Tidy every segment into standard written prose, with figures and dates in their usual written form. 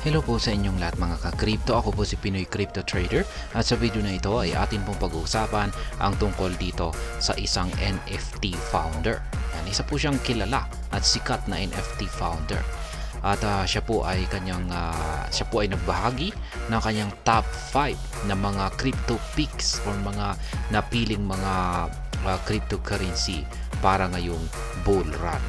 Hello po sa inyong lahat mga ka-crypto. Ako po si Pinoy Crypto Trader at sa video na ito ay atin pong pag-uusapan ang tungkol dito sa isang NFT founder. Yan, isa po siyang kilala at sikat na NFT founder. At siya po ay nagbahagi ng kanyang top 5 na mga crypto picks or mga napiling mga cryptocurrency para ngayong bull run.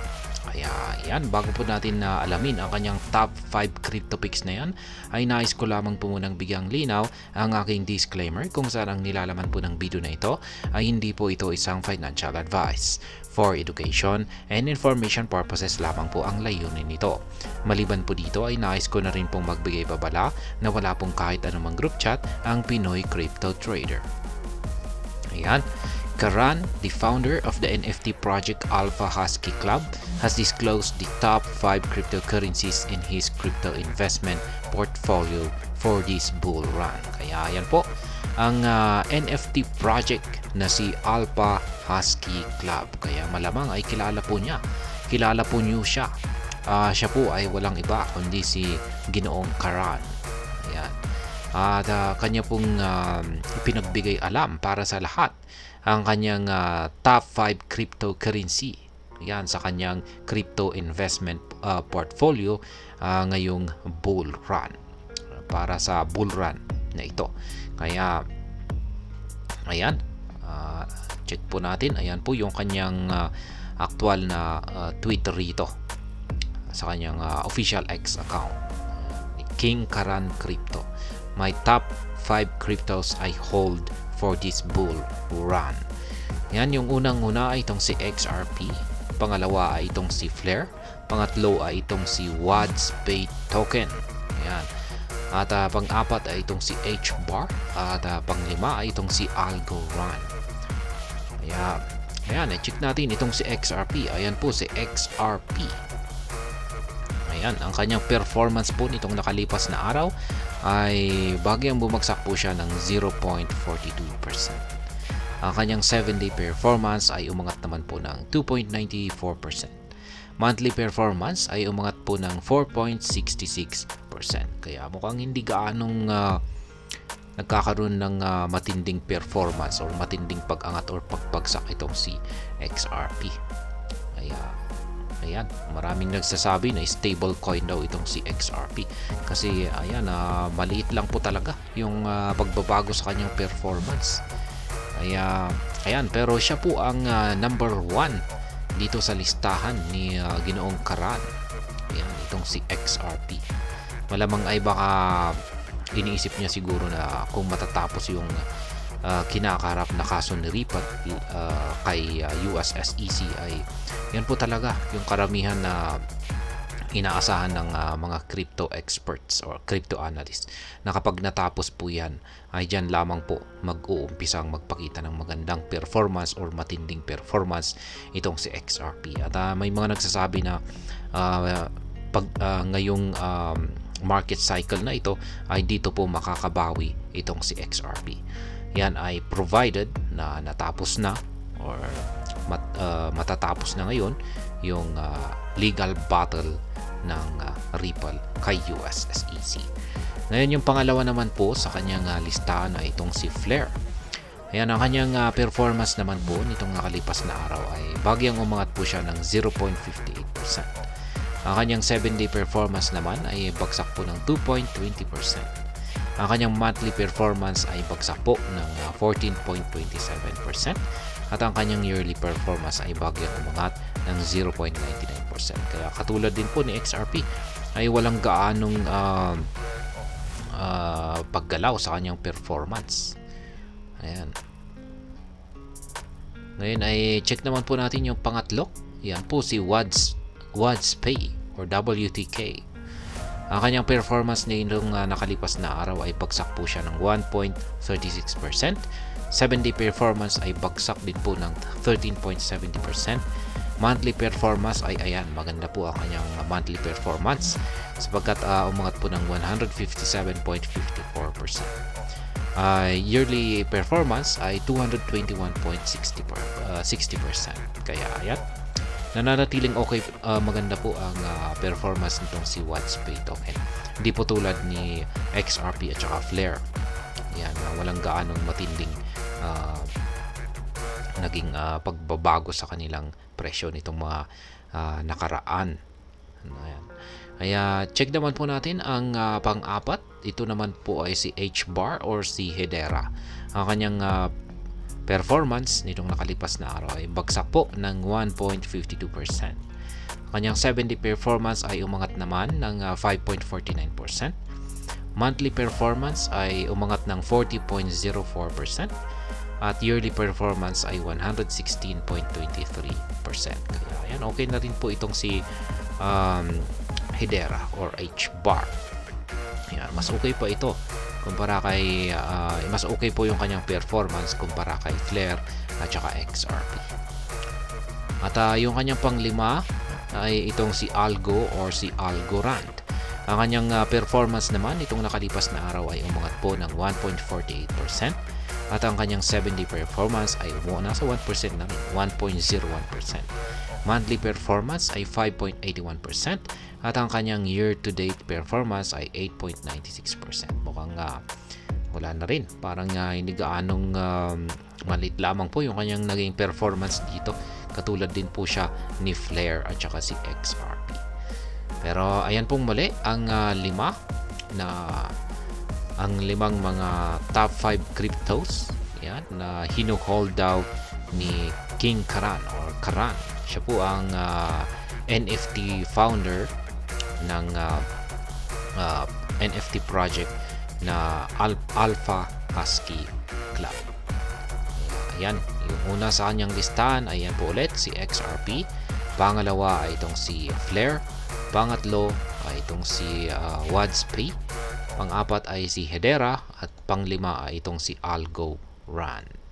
Kaya yan, bago po natin na alamin ang kanyang top 5 crypto picks na yan, ay nais ko lamang po munang bigyang linaw ang aking disclaimer kung saan ang nilalaman po ng video na ito ay hindi po ito isang financial advice. For education and information purposes lamang po ang layunin nito. Maliban po dito ay nais ko na rin pong magbigay babala na wala pong kahit anumang group chat ang Pinoy Crypto Trader. Ayan. Karan, the founder of the NFT project Alpha Husky Club, has disclosed the top 5 cryptocurrencies in his crypto investment portfolio for this bull run. Kaya yan po, ang NFT project na si Alpha Husky Club. Kaya malamang ay kilala po niya. Kilala po niyo siya. Siya po ay walang iba kundi si Ginoong Karan. Ayan. At kanya pong pinagbigay alam para sa lahat ang kanyang top 5 cryptocurrency. Yan sa kanyang crypto investment portfolio ngayong bull run. Para sa bull run na ito. Kaya ayan, check po natin. Ayan po yung kanyang actual na Twitter rito sa kanyang official X account. King Karan Crypto. My top 5 cryptos I hold for this bull run. Yan, yung unang-una ay itong si XRP, pangalawa ay itong si Flare, pangatlo ay itong si WADS Pay Token. Yan. At pang-apat ay itong si HBAR at pang-lima ay itong si Algorand. Ayan, i-check natin itong si XRP. Ayan po si XRP. Ayan, ang kanyang performance po nitong nakalipas na araw ay bagyang bumagsak po siya ng 0.42%. Ang kanyang 7-day performance ay umangat naman po ng 2.94%. Monthly performance ay umangat po ng 4.66%. Kaya mukhang hindi gaanong nagkakaroon ng matinding performance or matinding pag-angat or pagbagsak itong si XRP. Ayan, maraming nagsasabi na stable coin daw itong si XRP kasi ayan, maliit lang po talaga yung pagbabago sa kanyang performance. Ayan, pero siya po ang number 1 dito sa listahan ni Ginoong Karan. Ayan, itong si XRP. Malamang ay baka iniisip niya siguro na kung matatapos yung kinakaharap na kaso ni Ripple kay US SEC ay yan po talaga yung karamihan na inaasahan ng mga crypto experts or crypto analysts na kapag natapos po yan ay dyan lamang po mag-uumpisang magpakita ng magandang performance or matinding performance itong si XRP. At may mga nagsasabi na ngayong market cycle na ito ay dito po makakabawi itong si XRP. Yan ay provided na natapos na or matatapos na ngayon yung legal battle ng Ripple kay US SEC. Ngayon yung pangalawa naman po sa kanyang listahan ay itong si Flare. Ayan, ang kanyang performance naman po nitong nakalipas na araw ay bagyang umangat po siya ng 0.58%. Ang kanyang 7-day performance naman ay bagsak po ng 2.20%. Ang kanyang monthly performance ay bagsak po ng 14.27% at ang kanyang yearly performance ay bagyang umangat ng 0.99%. Kaya katulad din po ni XRP ay walang gaanong paggalaw sa kanyang performance. Ayan. Ngayon ay check naman po natin yung pangatlo. Yan po si WADS Pay or WTK. Ang kanyang performance nitong nakalipas na araw ay bagsak po siya ng 1.36%. 7-day performance ay bagsak din po ng 13.70%. Monthly performance ay ayan, maganda po ang kanyang monthly performance sapagkat umangat po ng 157.54%. Yearly performance ay 221.60%. Kaya ayan, nananatiling okay, maganda po ang performance nitong si WADS Pay Token. Hindi po tulad ni XRP at saka Flare. Yan, walang gaanong matinding naging pagbabago sa kanilang presyo nitong mga nakaraan. Ayan. Kaya check naman po natin ang pang-apat. Ito naman po ay si H-bar or si Hedera. Ang kanyang performance nitong nakalipas na araw ay bagsak po ng 1.52%. Kanyang 7-day performance ay umangat naman ng 5.49%. Monthly performance ay umangat ng 40.04%. At yearly performance ay 116.23%. Kaya ayan, okay na rin po itong si Hedera or H-bar. Ayan, mas okay pa ito kumpara kay mas okay po yung kanyang performance kumpara kay Flare at saka XRP. At yung kanyang panglima ay itong si Algo or si Algorand. Ang kanyang performance naman itong nakalipas na araw ay umangat po ng 1.48%. At ang kanyang 7-day performance ay nasa 1% na rin, 1.01%. Monthly performance ay 5.81%. At ang kanyang year-to-date performance ay 8.96%. Mukhang wala na rin. Parang hindi gaanong malit lamang po yung kanyang naging performance dito. Katulad din po siya ni Flare at saka si XRP. Pero ayan pong muli ang limang mga top 5 cryptos yan, na hinuhold daw ni King Karan or Karan. Siya po ang NFT founder ng NFT project na Alpha Husky Club. Ayan, yung una sa kanyang listahan ay yan po ulit si XRP. Pangalawa ay itong si Flare. Pangatlo ay itong si Wadspay. Pang-apat ay si Hedera at panglima ay itong si Algorand.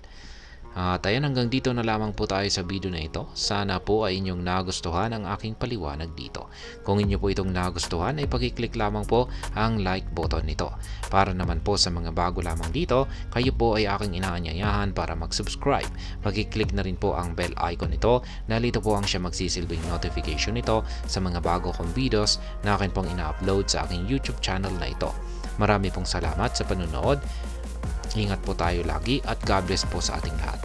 At ayan, hanggang dito na lamang po tayo sa video na ito. Sana po ay inyong nagustuhan ang aking paliwanag dito. Kung inyo po itong nagustuhan ay pag-click lamang po ang like button nito. Para naman po sa mga bago lamang dito, kayo po ay aking inaanyayahan para mag-subscribe. Pag-click na rin po ang bell icon nito dahil ito po ang siya magsisilbing notification nito sa mga bago kong videos na akin pong ina-upload sa aking YouTube channel na ito. Marami pong salamat sa panonood. Ingat po tayo lagi at God bless po sa ating lahat.